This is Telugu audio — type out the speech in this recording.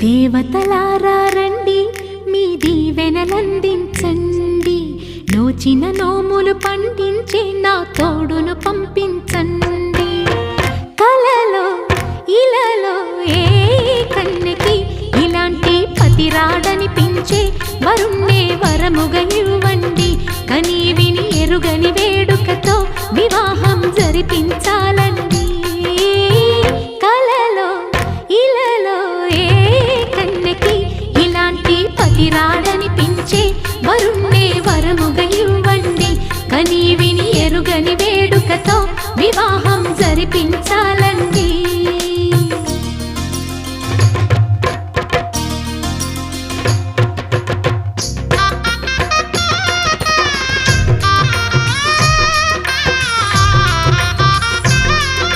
దేవతలారా రండి, మీ దీవెనలందించండి. నోచిన నోములు పండించే నా తోడును పంపించండి. కలలో ఇలలో ఏ కన్నెకి ఇలాంటి పతిరాడనిపించే వరుణ్ణే వరముగ